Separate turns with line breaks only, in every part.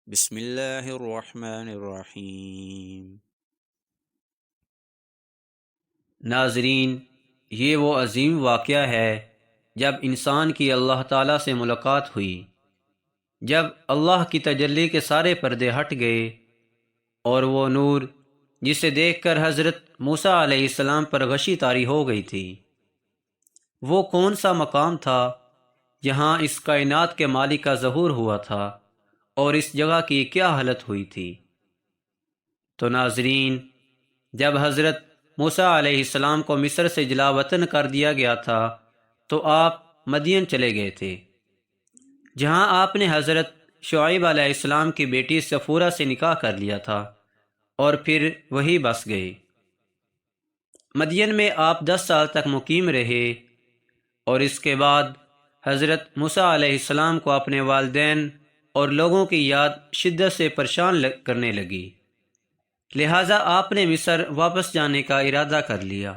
بسم اللہ الرحمن الرحیم۔
ناظرین، یہ وہ عظیم واقعہ ہے جب انسان کی اللہ تعالیٰ سے ملاقات ہوئی، جب اللہ کی تجلی کے سارے پردے ہٹ گئے اور وہ نور جسے دیکھ کر حضرت موسیٰ علیہ السلام پر غشی طاری ہو گئی تھی۔ وہ کون سا مقام تھا جہاں اس کائنات کے مالک کا ظہور ہوا تھا، اور اس جگہ کی کیا حالت ہوئی تھی؟ تو ناظرین، جب حضرت موسیٰ علیہ السلام کو مصر سے جلا وطن کر دیا گیا تھا تو آپ مدین چلے گئے تھے، جہاں آپ نے حضرت شعیب علیہ السلام کی بیٹی صفورہ سے نکاح کر لیا تھا اور پھر وہی بس گئے۔ مدین میں آپ 10 سال تک مقیم رہے، اور اس کے بعد حضرت موسیٰ علیہ السلام کو اپنے والدین اور لوگوں کی یاد شدت سے پریشان کرنے لگی، لہٰذا آپ نے مصر واپس جانے کا ارادہ کر لیا۔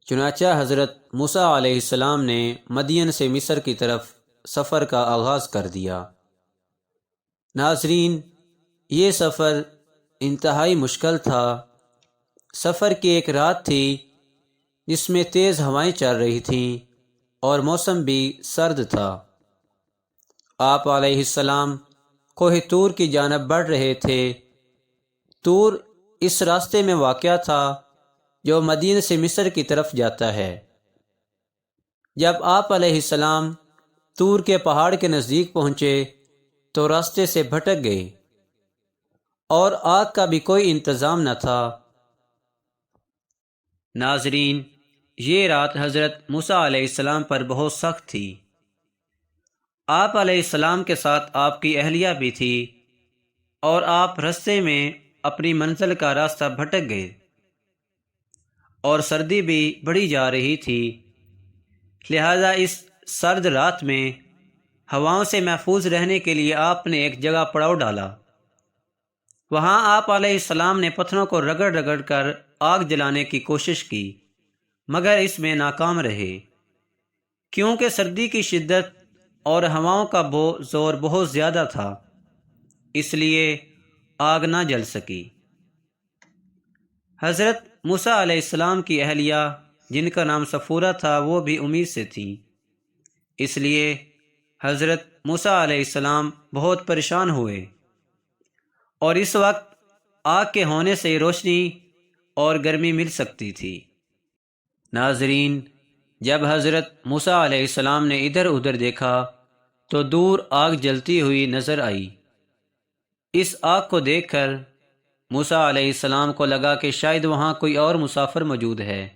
چنانچہ حضرت موسیٰ علیہ السلام نے مدین سے مصر کی طرف سفر کا آغاز کر دیا۔ ناظرین، یہ سفر انتہائی مشکل تھا۔ سفر کی ایک رات تھی جس میں تیز ہوائیں چل رہی تھیں اور موسم بھی سرد تھا۔ آپ علیہ السلام کوہ طور کی جانب بڑھ رہے تھے۔ طور اس راستے میں واقع تھا جو مدین سے مصر کی طرف جاتا ہے۔ جب آپ علیہ السلام طور کے پہاڑ کے نزدیک پہنچے تو راستے سے بھٹک گئے، اور آگ کا بھی کوئی انتظام نہ تھا۔ ناظرین، یہ رات حضرت موسیٰ علیہ السلام پر بہت سخت تھی۔ آپ علیہ السلام کے ساتھ آپ کی اہلیہ بھی تھی، اور آپ رستے میں اپنی منزل کا راستہ بھٹک گئے، اور سردی بھی بڑھی جا رہی تھی، لہذا اس سرد رات میں ہواؤں سے محفوظ رہنے کے لیے آپ نے ایک جگہ پڑاؤ ڈالا۔ وہاں آپ علیہ السلام نے پتھروں کو رگڑ رگڑ کر آگ جلانے کی کوشش کی، مگر اس میں ناکام رہے، کیونکہ سردی کی شدت اور ہواؤں کا زور بہت زیادہ تھا، اس لیے آگ نہ جل سکی۔ حضرت موسیٰ علیہ السلام کی اہلیہ جن کا نام صفورہ تھا، وہ بھی امید سے تھی، اس لیے حضرت موسیٰ علیہ السلام بہت پریشان ہوئے، اور اس وقت آگ کے ہونے سے روشنی اور گرمی مل سکتی تھی۔ ناظرین، جب حضرت موسیٰ علیہ السلام نے ادھر ادھر دیکھا تو دور آگ جلتی ہوئی نظر آئی۔ اس آگ کو دیکھ کر موسیٰ علیہ السلام کو لگا کہ شاید وہاں کوئی اور مسافر موجود ہے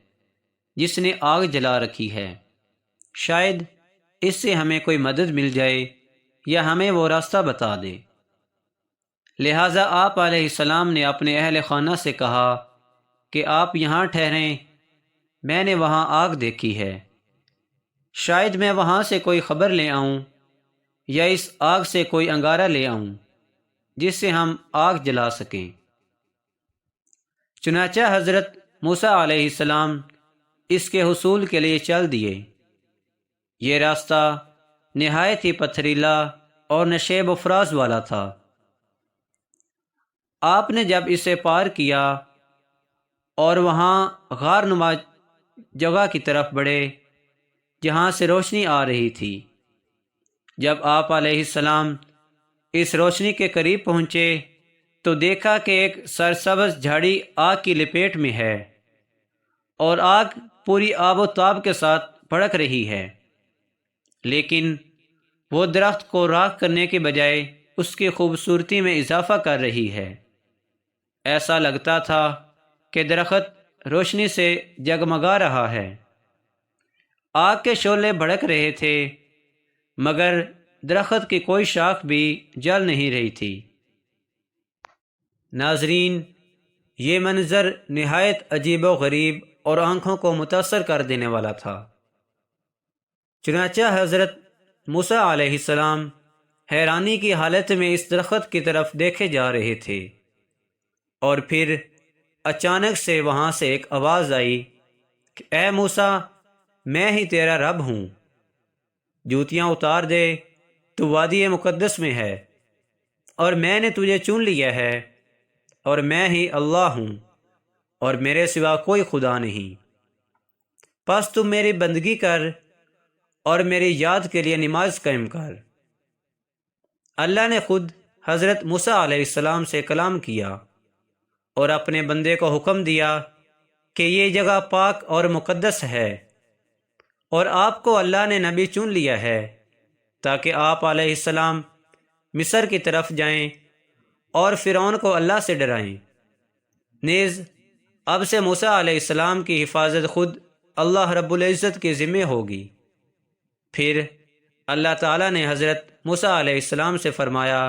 جس نے آگ جلا رکھی ہے، شاید اس سے ہمیں کوئی مدد مل جائے یا ہمیں وہ راستہ بتا دے۔ لہٰذا آپ علیہ السلام نے اپنے اہل خانہ سے کہا کہ آپ یہاں ٹھہریں، میں نے وہاں آگ دیکھی ہے، شاید میں وہاں سے کوئی خبر لے آؤں یا اس آگ سے کوئی انگارہ لے آؤں جس سے ہم آگ جلا سکیں۔ چنانچہ حضرت موسیٰ علیہ السلام اس کے حصول کے لیے چل دیے۔ یہ راستہ نہایت ہی پتھریلا اور نشیب و فراز والا تھا۔ آپ نے جب اسے پار کیا اور وہاں غار نما جگہ کی طرف بڑھے جہاں سے روشنی آ رہی تھی، جب آپ علیہ السلام اس روشنی کے قریب پہنچے تو دیکھا کہ ایک سرسبز جھاڑی آگ کی لپیٹ میں ہے، اور آگ پوری آب و تاب کے ساتھ بھڑک رہی ہے، لیکن وہ درخت کو راکھ کرنے کے بجائے اس کی خوبصورتی میں اضافہ کر رہی ہے۔ ایسا لگتا تھا کہ درخت روشنی سے جگمگا رہا ہے۔ آگ کے شعلے بھڑک رہے تھے، مگر درخت کی کوئی شاخ بھی جل نہیں رہی تھی۔ ناظرین، یہ منظر نہایت عجیب و غریب اور آنکھوں کو متاثر کر دینے والا تھا۔ چنانچہ حضرت موسیٰ علیہ السلام حیرانی کی حالت میں اس درخت کی طرف دیکھے جا رہے تھے، اور پھر اچانک سے وہاں سے ایک آواز آئی کہ اے موسیٰ، میں ہی تیرا رب ہوں، جوتیاں اتار دے، تو وادی مقدس میں ہے۔ اور میں نے تجھے چن لیا ہے، اور میں ہی اللہ ہوں، اور میرے سوا کوئی خدا نہیں۔ پس تم میری بندگی کر اور میری یاد کے لیے نماز قائم کر۔ اللہ نے خود حضرت موسیٰ علیہ السلام سے کلام کیا اور اپنے بندے کو حکم دیا کہ یہ جگہ پاک اور مقدس ہے، اور آپ کو اللہ نے نبی چن لیا ہے تاکہ آپ علیہ السلام مصر کی طرف جائیں اور فرعون کو اللہ سے ڈرائیں۔ نیز اب سے موسیٰ علیہ السلام کی حفاظت خود اللہ رب العزت کے ذمہ ہوگی۔ پھر اللہ تعالیٰ نے حضرت موسیٰ علیہ السلام سے فرمایا،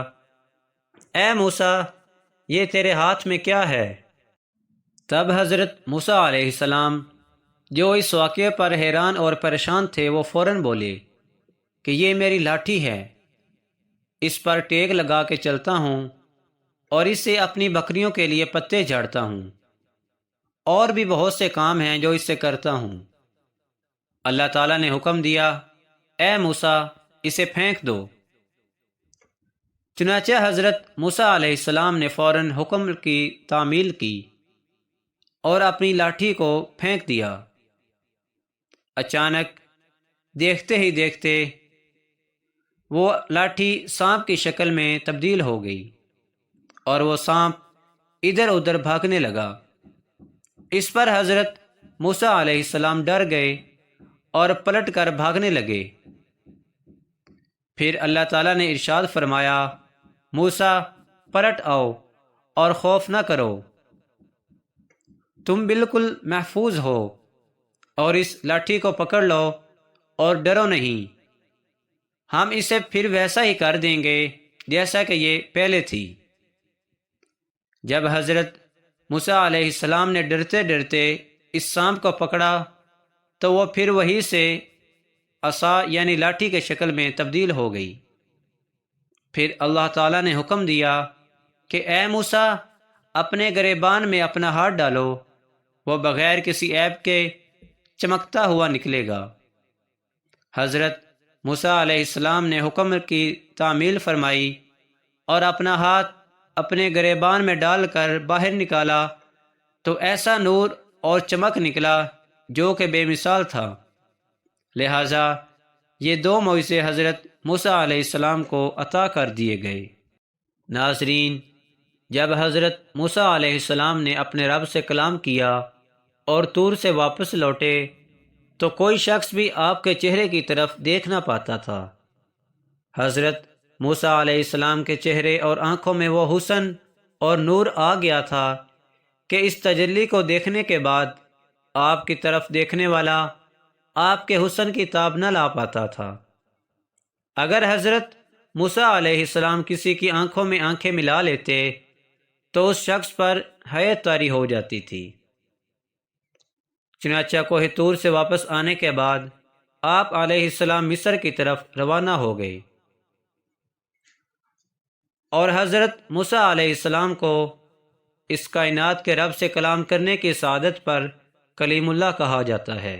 اے موسیٰ، یہ تیرے ہاتھ میں کیا ہے؟ تب حضرت موسیٰ علیہ السلام جو اس واقعے پر حیران اور پریشان تھے وہ فوراً بولے کہ یہ میری لاٹھی ہے، اس پر ٹیک لگا کے چلتا ہوں اور اس سے اپنی بکریوں کے لیے پتے جھاڑتا ہوں، اور بھی بہت سے کام ہیں جو اس سے کرتا ہوں۔ اللہ تعالیٰ نے حکم دیا، اے موسیٰ، اسے پھینک دو۔ چنانچہ حضرت موسیٰ علیہ السلام نے فوراً حکم کی تعمیل کی اور اپنی لاٹھی کو پھینک دیا۔ اچانک دیکھتے ہی دیکھتے وہ لاٹھی سانپ کی شکل میں تبدیل ہو گئی، اور وہ سانپ ادھر ادھر بھاگنے لگا۔ اس پر حضرت موسیٰ علیہ السلام ڈر گئے اور پلٹ کر بھاگنے لگے۔ پھر اللہ تعالیٰ نے ارشاد فرمایا، موسیٰ، پلٹ آؤ اور خوف نہ کرو، تم بالکل محفوظ ہو، اور اس لاٹھی کو پکڑ لو اور ڈرو نہیں، ہم اسے پھر ویسا ہی کر دیں گے جیسا کہ یہ پہلے تھی۔ جب حضرت موسیٰ علیہ السلام نے ڈرتے ڈرتے اس سانپ کو پکڑا تو وہ پھر وہی سے عصا یعنی لاٹھی کے شکل میں تبدیل ہو گئی۔ پھر اللہ تعالیٰ نے حکم دیا کہ اے موسیٰ، اپنے گریبان میں اپنا ہاتھ ڈالو، وہ بغیر کسی عیب کے چمکتا ہوا نکلے گا۔ حضرت موسیٰ علیہ السلام نے حکم کی تعمیل فرمائی اور اپنا ہاتھ اپنے گریبان میں ڈال کر باہر نکالا تو ایسا نور اور چمک نکلا جو کہ بے مثال تھا۔ لہٰذا یہ دو معجزے حضرت موسیٰ علیہ السلام کو عطا کر دیے گئے۔ ناظرین، جب حضرت موسیٰ علیہ السلام نے اپنے رب سے کلام کیا اور طور سے واپس لوٹے تو کوئی شخص بھی آپ کے چہرے کی طرف دیکھ نہ پاتا تھا۔ حضرت موسیٰ علیہ السلام کے چہرے اور آنکھوں میں وہ حسن اور نور آ گیا تھا کہ اس تجلی کو دیکھنے کے بعد آپ کی طرف دیکھنے والا آپ کے حسن کی تاب نہ لا پاتا تھا۔ اگر حضرت موسیٰ علیہ السلام کسی کی آنکھوں میں آنکھیں ملا لیتے تو اس شخص پر حیرت طاری ہو جاتی تھی۔ چنانچہ کوہ طور سے واپس آنے کے بعد آپ علیہ السلام مصر کی طرف روانہ ہو گئے، اور حضرت موسیٰ علیہ السلام کو اس کائنات کے رب سے کلام کرنے کی سعادت پر کلیم اللہ کہا جاتا ہے۔